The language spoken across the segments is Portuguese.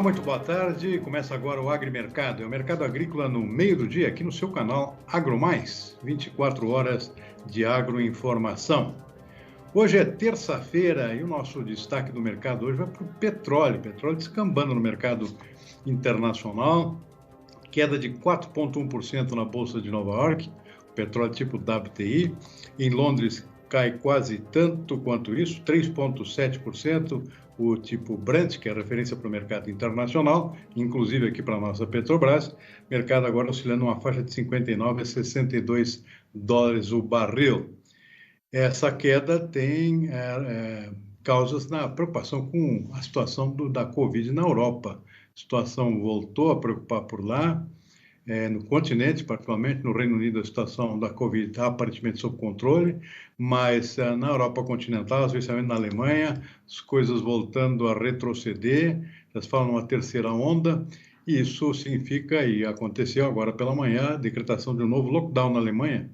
muito boa tarde. Começa agora o Agrimercado. É o mercado agrícola no meio do dia, aqui no seu canal AgroMais. 24 horas de agroinformação. Hoje é terça-feira e o nosso destaque do mercado hoje vai para o petróleo. Petróleo descambando no mercado internacional. Queda de 4,1% na Bolsa de Nova York. Petróleo tipo WTI. Em Londres cai quase tanto quanto isso, 3,7%. O tipo Brent, que é referência para o mercado internacional, inclusive aqui para a nossa Petrobras, mercado agora oscilando uma faixa de 59 a 62 dólares o barril. Essa queda tem causas na preocupação com a situação da Covid na Europa. A situação voltou a preocupar por lá, no continente, particularmente no Reino Unido, a situação da Covid está aparentemente sob controle, mas na Europa continental, especialmente na Alemanha, as coisas voltando a retroceder, já se fala numa terceira onda, e isso significa, e aconteceu agora pela manhã, a decretação de um novo lockdown na Alemanha.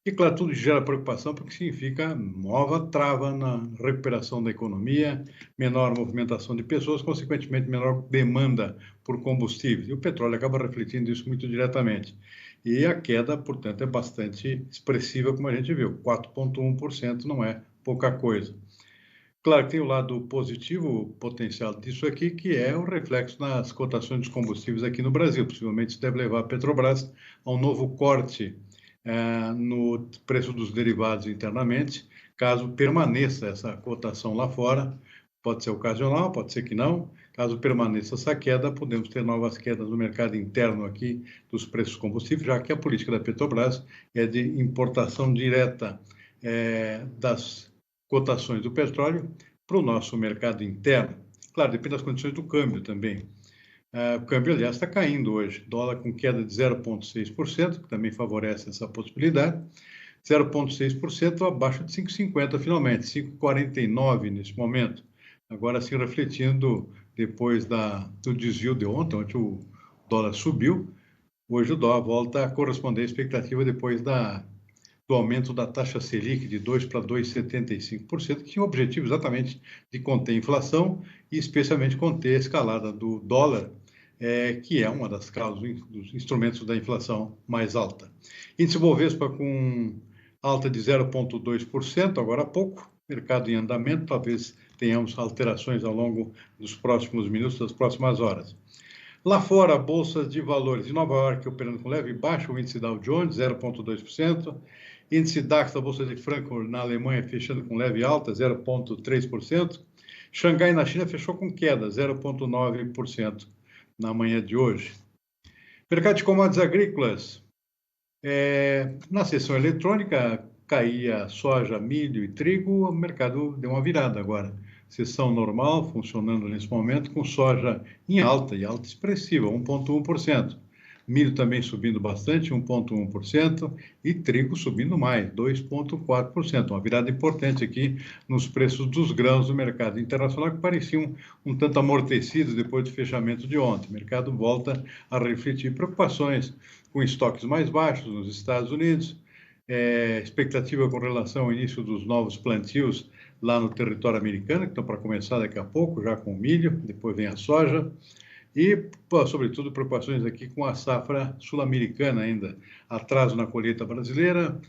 E, claro, tudo gera preocupação porque significa nova trava na recuperação da economia, menor movimentação de pessoas, consequentemente menor demanda por combustíveis. E o petróleo acaba refletindo isso muito diretamente. E a queda, portanto, é bastante expressiva, como a gente viu. 4,1% não é pouca coisa. Claro que tem o lado positivo, potencial disso aqui, que é o reflexo nas cotações dos combustíveis aqui no Brasil. Possivelmente isso deve levar a Petrobras a um novo corte no preço dos derivados internamente, caso permaneça essa cotação lá fora. Pode ser ocasional, pode ser que não. Caso permaneça essa queda, podemos ter novas quedas no mercado interno aqui dos preços dos combustíveis, já que a política da Petrobras é de importação direta das cotações do petróleo para o nosso mercado interno. Claro, depende das condições do câmbio também. O câmbio, aliás, está caindo hoje. Dólar com queda de 0,6%, que também favorece essa possibilidade. 0,6% abaixo de 5,50 finalmente, 5,49 nesse momento. Agora, se refletindo depois do desvio de ontem, onde o dólar subiu, hoje o dólar volta a corresponder à expectativa depois do aumento da taxa Selic de 2% para 2,75%, que tinha o objetivo exatamente de conter a inflação e especialmente conter a escalada do dólar, que é uma das causas dos instrumentos da inflação mais alta. Índice Bovespa com alta de 0,2%, agora há pouco, mercado em andamento, talvez tenhamos alterações ao longo dos próximos minutos, das próximas horas. Lá fora, bolsas de valores de Nova York operando com leve baixa, o índice Dow Jones, 0,2%, índice DAX da Bolsa de Frankfurt na Alemanha fechando com leve alta, 0,3%, Xangai na China fechou com queda, 0,9%. na manhã de hoje. Mercado de commodities agrícolas. Na seção eletrônica, caía soja, milho e trigo, o mercado deu uma virada agora. Seção normal, funcionando nesse momento, com soja em alta, e alta expressiva, 1,1%. Milho também subindo bastante, 1,1%, e trigo subindo mais, 2,4%. Uma virada importante aqui nos preços dos grãos do mercado internacional, que pareciam um tanto amortecidos depois do fechamento de ontem. O mercado volta a refletir preocupações com estoques mais baixos nos Estados Unidos, expectativa com relação ao início dos novos plantios lá no território americano, que estão para começar daqui a pouco, já com milho, depois vem a soja. E, sobretudo, preocupações aqui com a safra sul-americana ainda. Atraso na colheita brasileira,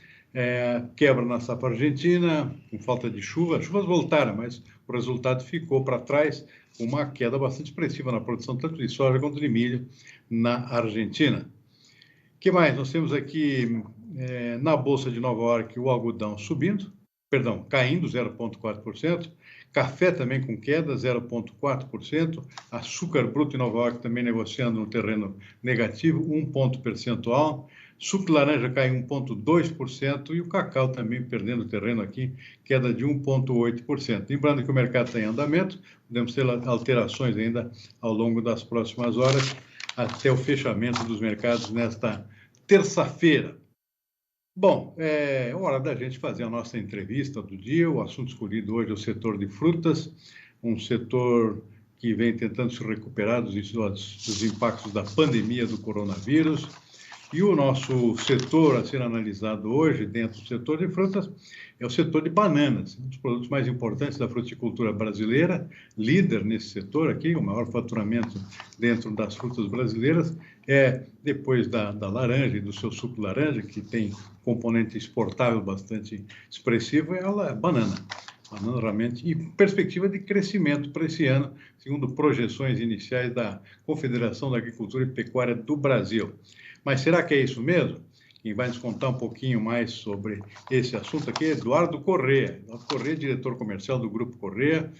quebra na safra argentina, com falta de chuva. As chuvas voltaram, mas o resultado ficou para trás, com uma queda bastante expressiva na produção, tanto de soja quanto de milho, na Argentina. O que mais? Nós temos aqui, na Bolsa de Nova York, o algodão caindo 0,4%. Café também com queda, 0,4%. Açúcar bruto em Nova York também negociando no terreno negativo, 1 ponto percentual. Suco de laranja cai 1,2% e o cacau também perdendo terreno aqui, queda de 1,8%. Lembrando que o mercado está em andamento, podemos ter alterações ainda ao longo das próximas horas, até o fechamento dos mercados nesta terça-feira. Bom, é hora da gente fazer a nossa entrevista do dia. O assunto escolhido hoje é o setor de frutas, um setor que vem tentando se recuperar dos impactos da pandemia do coronavírus. E o nosso setor a ser analisado hoje, dentro do setor de frutas, é o setor de bananas, um dos produtos mais importantes da fruticultura brasileira, líder nesse setor aqui, o maior faturamento dentro das frutas brasileiras, depois da laranja e do seu suco laranja, que tem componente exportável bastante expressivo, é a banana. Banana realmente, e perspectiva de crescimento para esse ano, segundo projeções iniciais da Confederação da Agricultura e Pecuária do Brasil. Mas será que é isso mesmo? Quem vai nos contar um pouquinho mais sobre esse assunto aqui é Eduardo Corrêa. Eduardo Corrêa, diretor comercial do Grupo Corrêa,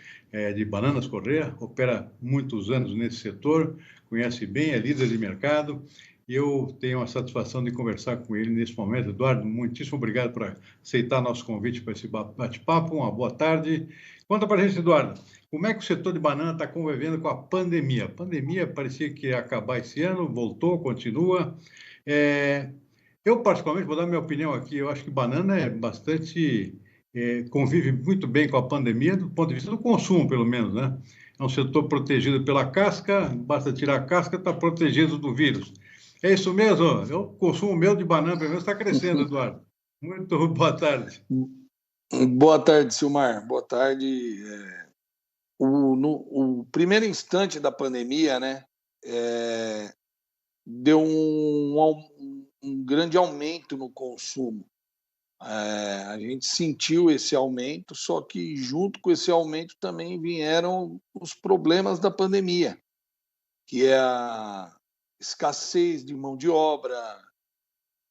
de Bananas Corrêa, opera muitos anos nesse setor, conhece bem, é líder de mercado, e eu tenho a satisfação de conversar com ele nesse momento. Eduardo, muitíssimo obrigado por aceitar nosso convite para esse bate-papo. Uma boa tarde. Conta para a gente, Eduardo, como é que o setor de banana está convivendo com a pandemia? A pandemia parecia que ia acabar esse ano, voltou, continua. Eu, particularmente, vou dar minha opinião aqui, eu acho que banana é bastante, convive muito bem com a pandemia, do ponto de vista do consumo, pelo menos, né? É um setor protegido pela casca, basta tirar a casca, está protegido do vírus. É isso mesmo? O consumo meu de banana, pelo menos, está crescendo, Eduardo. Muito boa tarde. Boa tarde, Silmar. Boa tarde. O primeiro instante da pandemia, né, deu um grande aumento no consumo. A gente sentiu esse aumento, só que junto com esse aumento também vieram os problemas da pandemia, que é a escassez de mão de obra,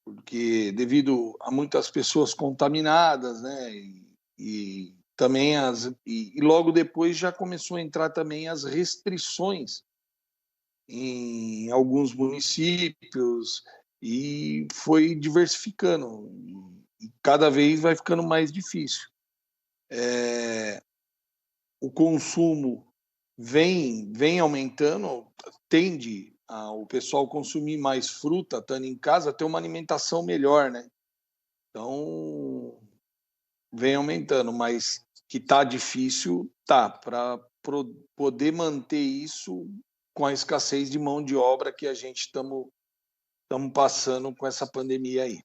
porque devido a muitas pessoas contaminadas, né, e também e logo depois já começou a entrar também as restrições em alguns municípios e foi diversificando e cada vez vai ficando mais difícil. O consumo vem aumentando, tende o pessoal consumir mais fruta, estando em casa, ter uma alimentação melhor, né? Então, vem aumentando, mas que tá difícil, tá, para poder manter isso com a escassez de mão de obra que a gente estamos passando com essa pandemia aí.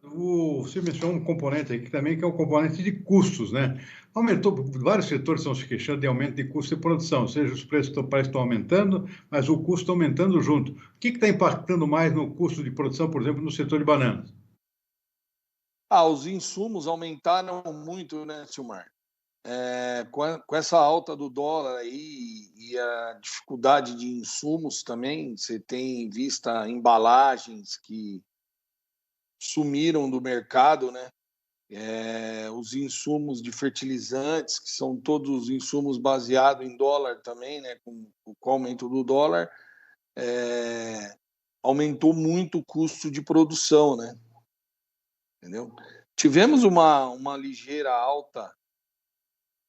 Você mencionou um componente aqui também, que é o componente de custos, né? Aumentou, vários setores estão se queixando de aumento de custo de produção, ou seja, os preços estão aumentando, mas o custo está aumentando junto. O que está impactando mais no custo de produção, por exemplo, no setor de bananas? Os insumos aumentaram muito, né, Silmar? Com essa alta do dólar aí e a dificuldade de insumos também, você tem em vista embalagens que sumiram do mercado, né? Os insumos de fertilizantes, que são todos insumos baseados em dólar também, né? Com o aumento do dólar, aumentou muito o custo de produção, né? Entendeu? Tivemos uma ligeira alta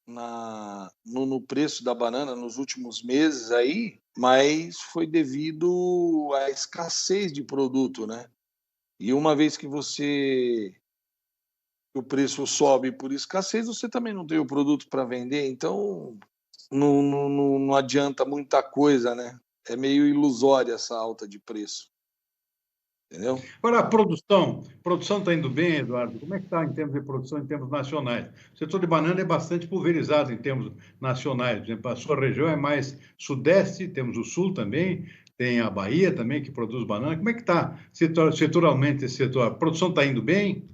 no preço da banana nos últimos meses aí, mas foi devido à escassez de produto, né? E uma vez que o preço sobe por escassez, você também não tem o produto para vender, então não adianta muita coisa, né? É meio ilusória essa alta de preço. Entendeu? Agora, a produção está indo bem, Eduardo? Como é que está em termos de produção, em termos nacionais? O setor de banana é bastante pulverizado em termos nacionais. Por exemplo, a sua região é mais sudeste, temos o sul também, tem a Bahia também, que produz banana. Como é que está setoralmente esse setor? A produção está indo bem?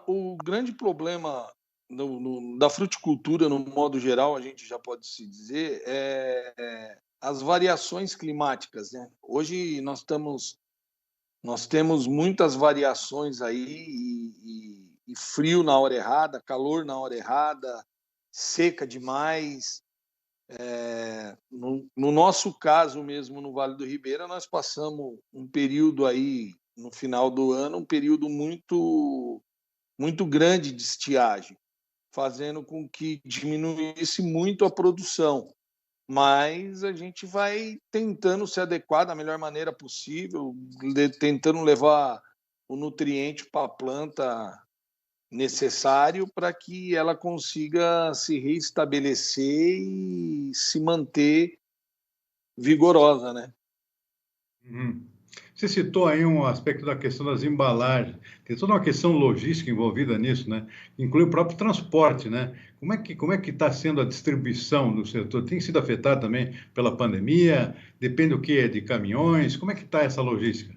O grande problema da fruticultura, no modo geral, a gente já pode se dizer, é as variações climáticas, né? Hoje nós temos muitas variações aí e frio na hora errada, calor na hora errada, seca demais. No nosso caso mesmo, no Vale do Ribeira, nós passamos um período aí, no final do ano, um período muito grande de estiagem, fazendo com que diminuísse muito a produção. Mas a gente vai tentando se adequar da melhor maneira possível, tentando levar o nutriente para a planta necessário para que ela consiga se reestabelecer e se manter vigorosa, né? Uhum. Você citou aí um aspecto da questão das embalagens. Tem toda uma questão logística envolvida nisso, né? Inclui o próprio transporte, né? Como é que está sendo a distribuição no setor? Tem sido afetado também pela pandemia? Depende do quê? De caminhões? Como é que está essa logística?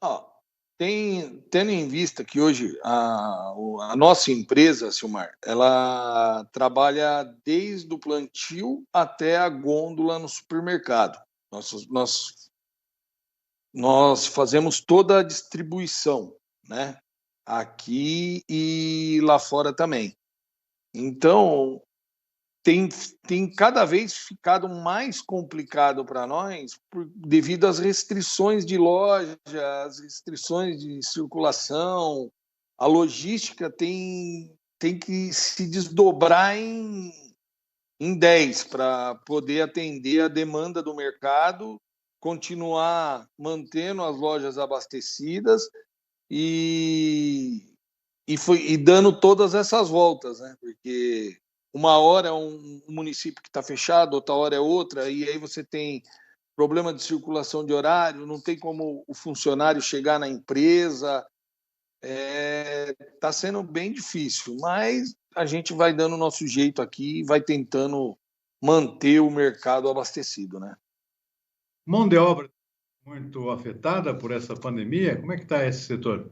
Ó, tendo em vista que hoje a nossa empresa, Silmar, ela trabalha desde o plantio até a gôndola no supermercado. Nós fazemos toda a distribuição, né? Aqui e lá fora também. Então, tem, tem cada vez ficado mais complicado para nós devido às restrições de loja, às restrições de circulação. A logística tem que se desdobrar em 10 para poder atender a demanda do mercado, continuar mantendo as lojas abastecidas e, e dando todas essas voltas, né? Porque uma hora é um município que está fechado, outra hora é outra, e aí você tem problema de circulação de horário, não tem como o funcionário chegar na empresa. Está sendo bem difícil, mas a gente vai dando o nosso jeito aqui e vai tentando manter o mercado abastecido, né? Mão de obra muito afetada por essa pandemia? Como é que está esse setor?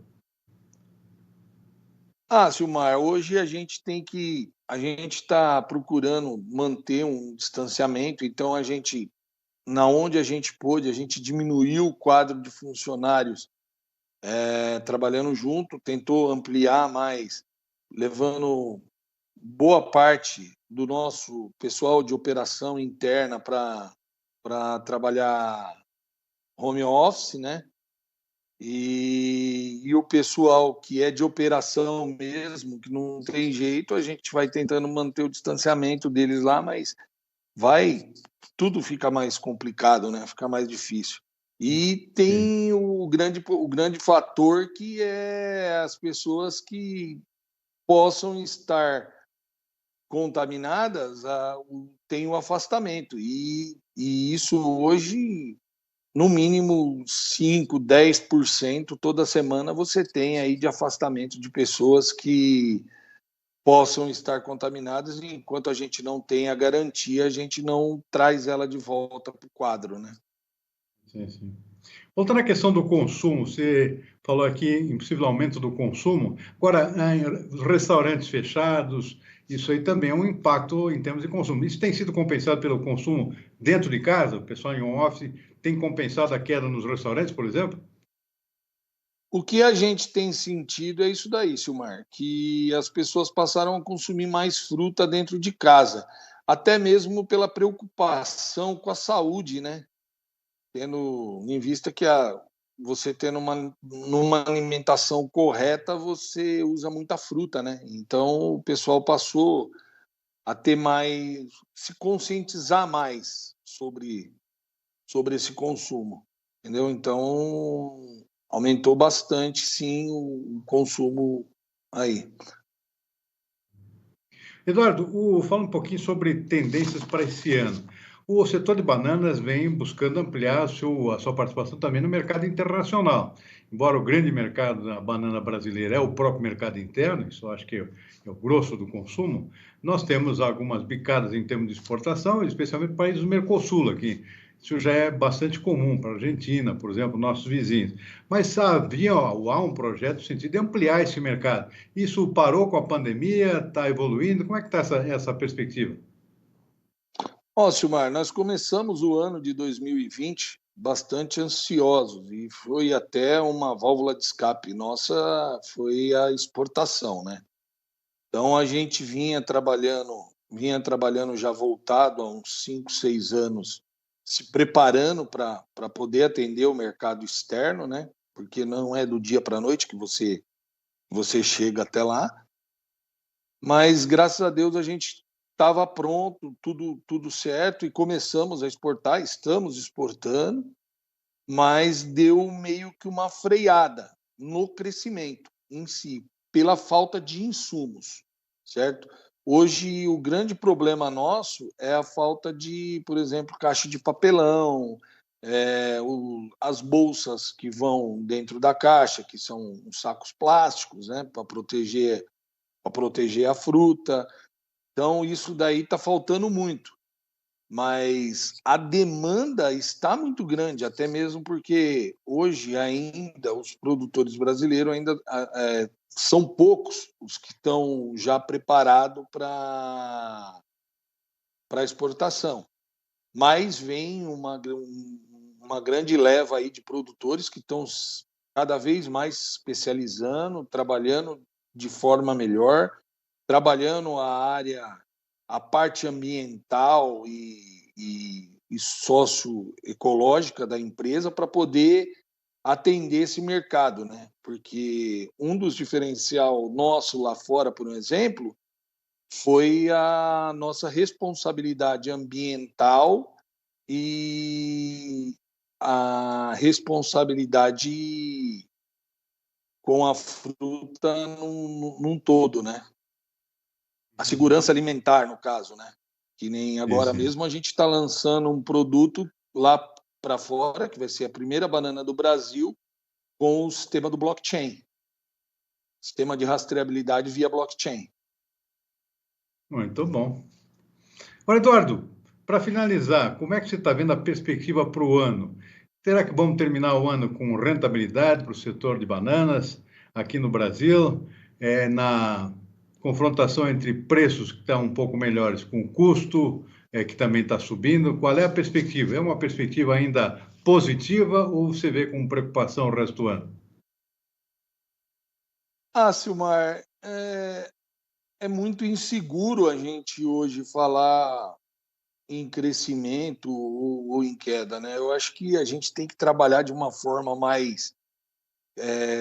Silmar, hoje a gente está procurando manter um distanciamento, então na onde a gente pôde, a gente diminuiu o quadro de funcionários trabalhando junto, tentou ampliar mais, levando boa parte do nosso pessoal de operação interna para trabalhar home office, né? E o pessoal que é de operação mesmo, que não tem jeito, a gente vai tentando manter o distanciamento deles lá, mas vai, tudo fica mais complicado, né? Fica mais difícil. E Sim. tem o grande fator que é as pessoas que possam estar contaminadas, tem o afastamento. E isso hoje no mínimo 5, 10% toda semana você tem aí de afastamento de pessoas que possam estar contaminadas, e enquanto a gente não tem a garantia, a gente não traz ela de volta para o quadro, né? Sim, sim. Voltando à questão do consumo, você falou aqui em possível aumento do consumo. Agora, os restaurantes fechados, isso aí também é um impacto em termos de consumo. Isso tem sido compensado pelo consumo dentro de casa? O pessoal em home office tem compensado a queda nos restaurantes, por exemplo? O que a gente tem sentido é isso daí, Silmar, que as pessoas passaram a consumir mais fruta dentro de casa, até mesmo pela preocupação com a saúde, né? Tendo em vista que você tendo numa alimentação correta, você usa muita fruta, né? Então o pessoal passou a ter mais, se conscientizar mais sobre esse consumo, entendeu? Então aumentou bastante, sim, o consumo aí. Eduardo, fala um pouquinho sobre tendências para esse ano. O setor de bananas vem buscando ampliar a sua participação também no mercado internacional. Embora o grande mercado da banana brasileira é o próprio mercado interno, isso eu acho que é o grosso do consumo, nós temos algumas bicadas em termos de exportação, especialmente países do Mercosul aqui. Isso já é bastante comum para a Argentina, por exemplo, nossos vizinhos. Mas há um projeto no sentido de ampliar esse mercado. Isso parou com a pandemia, está evoluindo? Como é que está essa perspectiva? Ó, Silmar, nós começamos o ano de 2020 bastante ansiosos e foi até uma válvula de escape nossa, foi a exportação, né? Então a gente vinha trabalhando já voltado há uns 5, 6 anos, se preparando para poder atender o mercado externo, né? Porque não é do dia para a noite que você chega até lá, mas graças a Deus a gente estava pronto, tudo certo e começamos a exportar, estamos exportando, mas deu meio que uma freada no crescimento em si, pela falta de insumos, certo? Hoje, o grande problema nosso é a falta de, por exemplo, caixa de papelão, as bolsas que vão dentro da caixa, que são os sacos plásticos, né, para proteger a fruta. Então, isso daí está faltando muito. Mas a demanda está muito grande, até mesmo porque hoje ainda os produtores brasileiros ainda são poucos os que estão já preparados para exportação. Mas vem uma grande leva aí de produtores que estão cada vez mais especializando, trabalhando de forma melhor, trabalhando a parte ambiental e socioecológica da empresa para poder atender esse mercado, né? Porque um dos diferencial nosso lá fora, por exemplo, foi a nossa responsabilidade ambiental e a responsabilidade com a fruta num todo, né? A segurança alimentar, no caso, né? Que nem agora mesmo a gente está lançando um produto lá para fora, que vai ser a primeira banana do Brasil, com o sistema do blockchain. Sistema de rastreabilidade via blockchain. Muito bom. Olha, Eduardo, para finalizar, como é que você está vendo a perspectiva para o ano? Será que vamos terminar o ano com rentabilidade para o setor de bananas aqui no Brasil? Na confrontação entre preços que estão um pouco melhores com o custo, que também está subindo, qual é a perspectiva? É uma perspectiva ainda positiva ou você vê com preocupação o resto do ano? Silmar, é muito inseguro a gente hoje falar em crescimento ou em queda, né? Eu acho que a gente tem que trabalhar de uma forma mais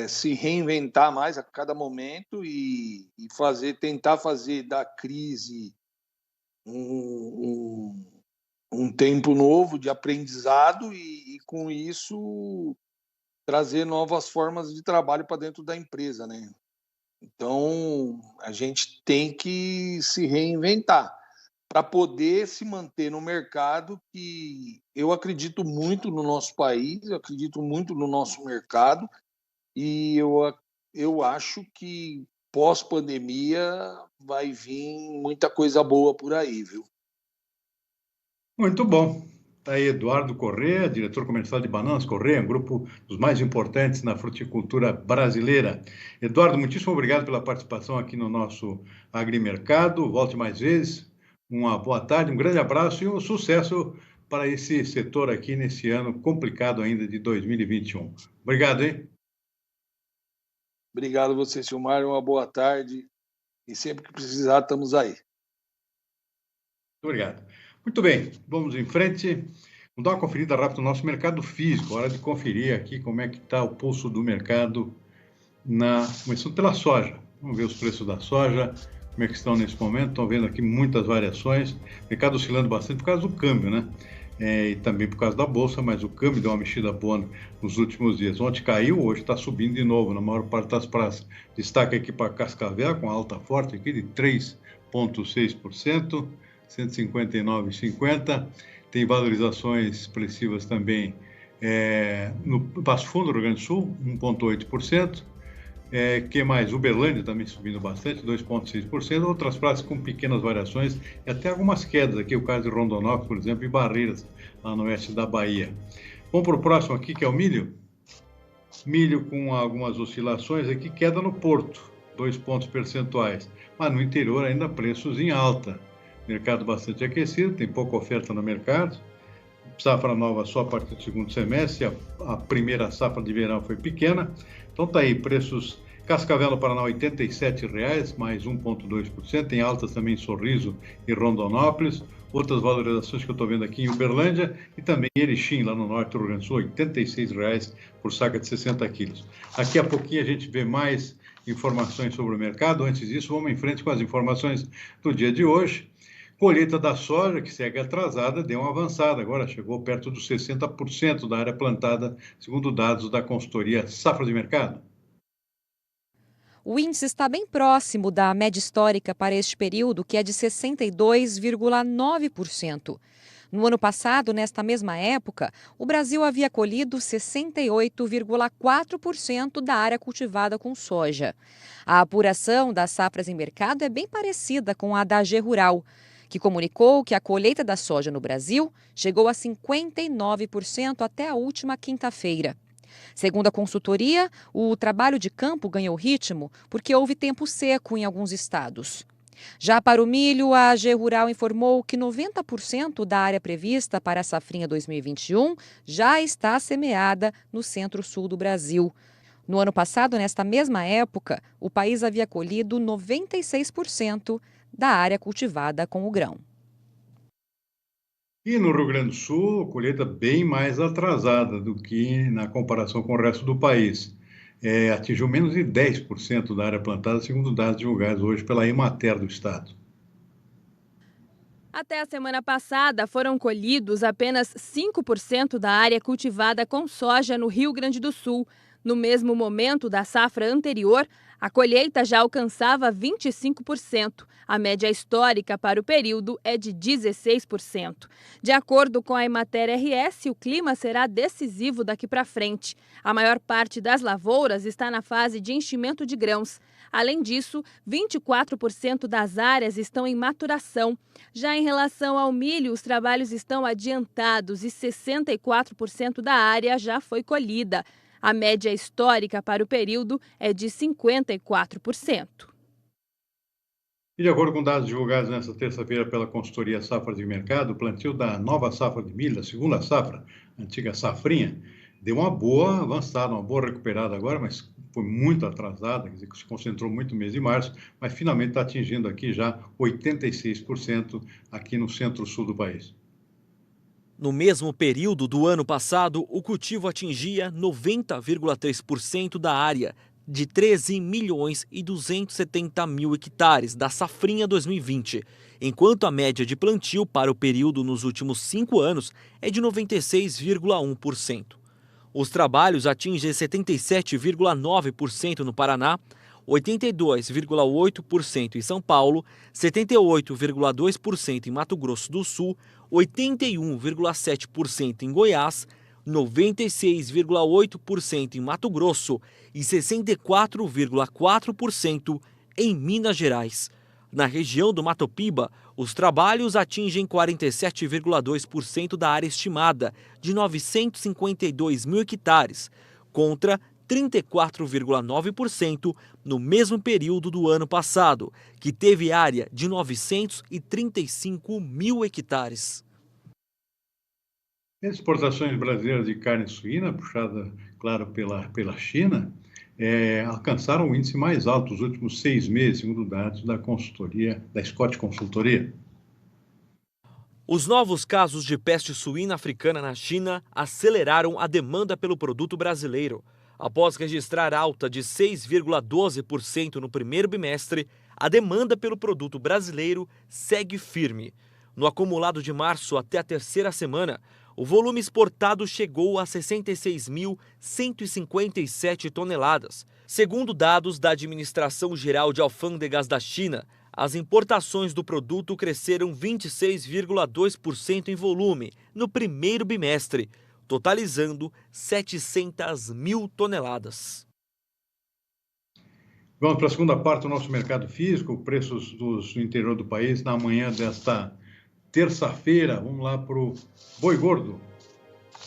se reinventar mais a cada momento e tentar fazer da crise um tempo novo de aprendizado e com isso trazer novas formas de trabalho para dentro da empresa, né? Então a gente tem que se reinventar para poder se manter no mercado, que eu acredito muito no nosso país, eu acredito muito no nosso mercado e eu acho que pós-pandemia vai vir muita coisa boa por aí, viu? Muito bom. Está aí Eduardo Corrêa, diretor comercial de Bananas Corrêa, um grupo dos mais importantes na fruticultura brasileira. Eduardo, muitíssimo obrigado pela participação aqui no nosso Agrimercado. Volte mais vezes. Uma boa tarde, um grande abraço e um sucesso para esse setor aqui nesse ano complicado ainda de 2021. Obrigado, hein? Obrigado a você, Silmar. Uma boa tarde. E sempre que precisar, estamos aí. Obrigado. Muito bem, vamos em frente. Vamos dar uma conferida rápida no nosso mercado físico. Hora de conferir aqui como é que está o pulso do mercado, começando pela soja. Vamos ver os preços da soja, como é que estão nesse momento. Estão vendo aqui muitas variações. O mercado oscilando bastante por causa do câmbio, né? E também por causa da bolsa, mas o câmbio deu uma mexida boa nos últimos dias. Ontem caiu, hoje está subindo de novo na maior parte das praças. Destaque aqui para Cascavel, com alta forte aqui de 3,6%, 159,50. Tem valorizações expressivas também no Passo Fundo, Rio Grande do Sul, 1,8%. Que mais? Uberlândia também subindo bastante, 2,6%. Outras praças com pequenas variações e até algumas quedas. Aqui o caso de Rondonópolis, por exemplo, e Barreiras, lá no oeste da Bahia. Vamos para o próximo aqui, que é o milho. Milho com algumas oscilações aqui, queda no Porto, 2 pontos percentuais. Mas no interior ainda preços em alta. Mercado bastante aquecido, tem pouca oferta no mercado. Safra nova só a partir do segundo semestre, a primeira safra de verão foi pequena. Então tá aí, preços Cascavel no Paraná, R$ 87,00, mais 1,2%. Tem altas também em Sorriso e Rondonópolis. Outras valorizações que eu estou vendo aqui em Uberlândia e também em Erechim, lá no norte do Rio Grande do Sul, R$ 86,00 por saca de 60 quilos. Daqui a pouquinho a gente vê mais informações sobre o mercado. Antes disso, vamos em frente com as informações do dia de hoje. Colheita da soja, que segue atrasada, deu uma avançada, agora chegou perto dos 60% da área plantada, segundo dados da consultoria Safra de Mercado. O índice está bem próximo da média histórica para este período, que é de 62,9%. No ano passado, nesta mesma época, o Brasil havia colhido 68,4% da área cultivada com soja. A apuração das safras em mercado é bem parecida com a da AG Rural, que comunicou que a colheita da soja no Brasil chegou a 59% até a última quinta-feira. Segundo a consultoria, o trabalho de campo ganhou ritmo porque houve tempo seco em alguns estados. Já para o milho, a AG Rural informou que 90% da área prevista para a safrinha 2021 já está semeada no centro-sul do Brasil. No ano passado, nesta mesma época, o país havia colhido 96% da área cultivada com o grão. E no Rio Grande do Sul, a colheita bem mais atrasada do que na comparação com o resto do país. Atingiu menos de 10% da área plantada, segundo dados divulgados hoje pela Emater do estado. Até a semana passada, foram colhidos apenas 5% da área cultivada com soja no Rio Grande do Sul. No mesmo momento da safra anterior, a colheita já alcançava 25%. A média histórica para o período é de 16%. De acordo com a Emater RS, o clima será decisivo daqui para frente. A maior parte das lavouras está na fase de enchimento de grãos. Além disso, 24% das áreas estão em maturação. Já em relação ao milho, os trabalhos estão adiantados e 64% da área já foi colhida. A média histórica para o período é de 54%. E de acordo com dados divulgados nesta terça-feira pela consultoria Safra de Mercado, o plantio da nova safra de milho, a segunda safra, a antiga safrinha, deu uma boa avançada, uma boa recuperada agora, mas foi muito atrasada, quer dizer, que se concentrou muito no mês de março, mas finalmente está atingindo aqui já 86% aqui no centro-sul do país. No mesmo período do ano passado, o cultivo atingia 90,3% da área, de 13.270.000 hectares da safrinha 2020, enquanto a média de plantio para o período nos últimos 5 anos é de 96,1%. Os trabalhos atingem 77,9% no Paraná, 82,8% em São Paulo, 78,2% em Mato Grosso do Sul, 81,7% em Goiás, 96,8% em Mato Grosso e 64,4% em Minas Gerais. Na região do Mato Piba, os trabalhos atingem 47,2% da área estimada, de 952 mil hectares, contra 34,9% no mesmo período do ano passado, que teve área de 935 mil hectares. Exportações brasileiras de carne suína, puxada, claro, pela China, alcançaram o índice mais alto nos últimos 6 meses, segundo dados da consultoria, da Scott Consultoria. Os novos casos de peste suína africana na China aceleraram a demanda pelo produto brasileiro. Após registrar alta de 6,12% no primeiro bimestre, a demanda pelo produto brasileiro segue firme. No acumulado de março até a terceira semana, o volume exportado chegou a 66.157 toneladas. Segundo dados da Administração Geral de Alfândegas da China, as importações do produto cresceram 26,2% em volume no primeiro bimestre, totalizando 700 mil toneladas. Vamos para a segunda parte do nosso mercado físico, preços do interior do país na manhã desta terça-feira. Vamos lá para o boi gordo.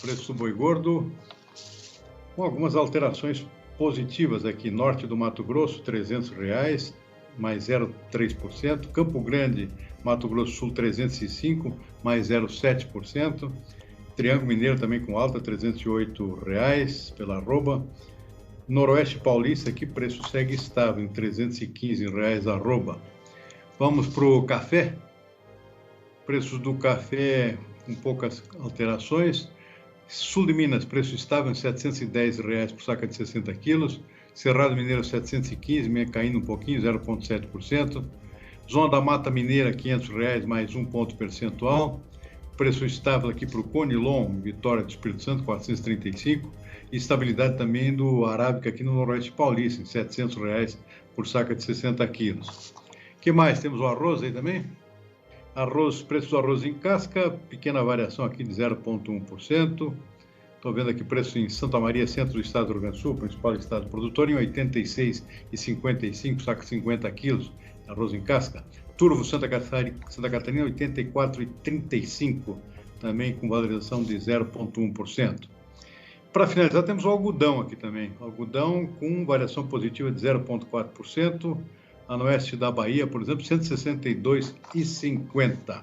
Preço do boi gordo com algumas alterações positivas aqui. Norte do Mato Grosso, R$ 300, mais 0,3%. Campo Grande, Mato Grosso do Sul, 305, mais 0,7%. Triângulo Mineiro também com alta, R$ 308 pela arroba. Noroeste Paulista, aqui preço segue estável, em R$ 315 arroba. Vamos para o café. Preços do café com poucas alterações. Sul de Minas, preço estável em R$ 710 por saca de 60 quilos. Cerrado Mineiro, 715, caindo um pouquinho, 0,7%. Zona da Mata Mineira, R$ 500, mais 1 ponto percentual. Preço estável aqui para o Conilon, Vitória do Espírito Santo, 435. E estabilidade também do Arábica aqui no Noroeste Paulista, em R$ 700 por saca de 60 quilos. O que mais? Temos o arroz aí também? Preço do arroz em casca, pequena variação aqui de 0,1%. Estou vendo aqui preço em Santa Maria, centro do estado do Rio Grande do Sul, principal estado produtor, em R$ 86,55, saco 50 quilos, arroz em casca. Turvo, Santa Catarina, R$ 84,35, também com valorização de 0,1%. Para finalizar, temos o algodão aqui também. Algodão com variação positiva de 0,4%. Lá no oeste da Bahia, por exemplo, R$ 162,50.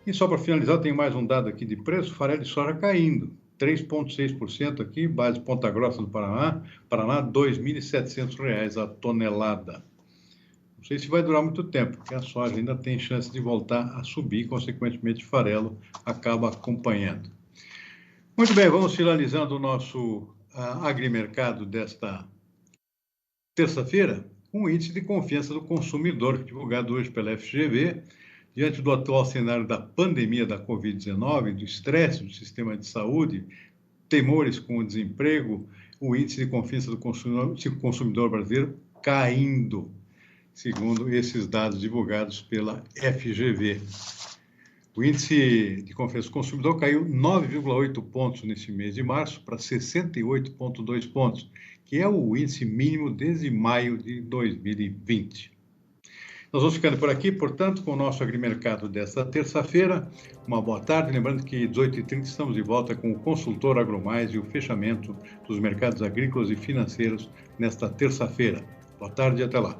E só para finalizar, tem mais um dado aqui de preço, farelo de soja caindo. 3,6% aqui, base Ponta Grossa do Paraná, R$ 2.700 a tonelada. Não sei se vai durar muito tempo, porque a soja ainda tem chance de voltar a subir, consequentemente o farelo acaba acompanhando. Muito bem, vamos finalizando o nosso agrimercado desta terça-feira com o índice de confiança do consumidor, divulgado hoje pela FGV, diante do atual cenário da pandemia da Covid-19, do estresse do sistema de saúde, temores com o desemprego, o índice de confiança do consumidor brasileiro caindo, segundo esses dados divulgados pela FGV. O índice de confiança do consumidor caiu 9,8 pontos nesse mês de março para 68,2 pontos, que é o índice mínimo desde maio de 2020. Nós vamos ficando por aqui, portanto, com o nosso agrimercado desta terça-feira. Uma boa tarde, lembrando que 18h30 estamos de volta com o Consultor AgroMais e o fechamento dos mercados agrícolas e financeiros nesta terça-feira. Boa tarde e até lá.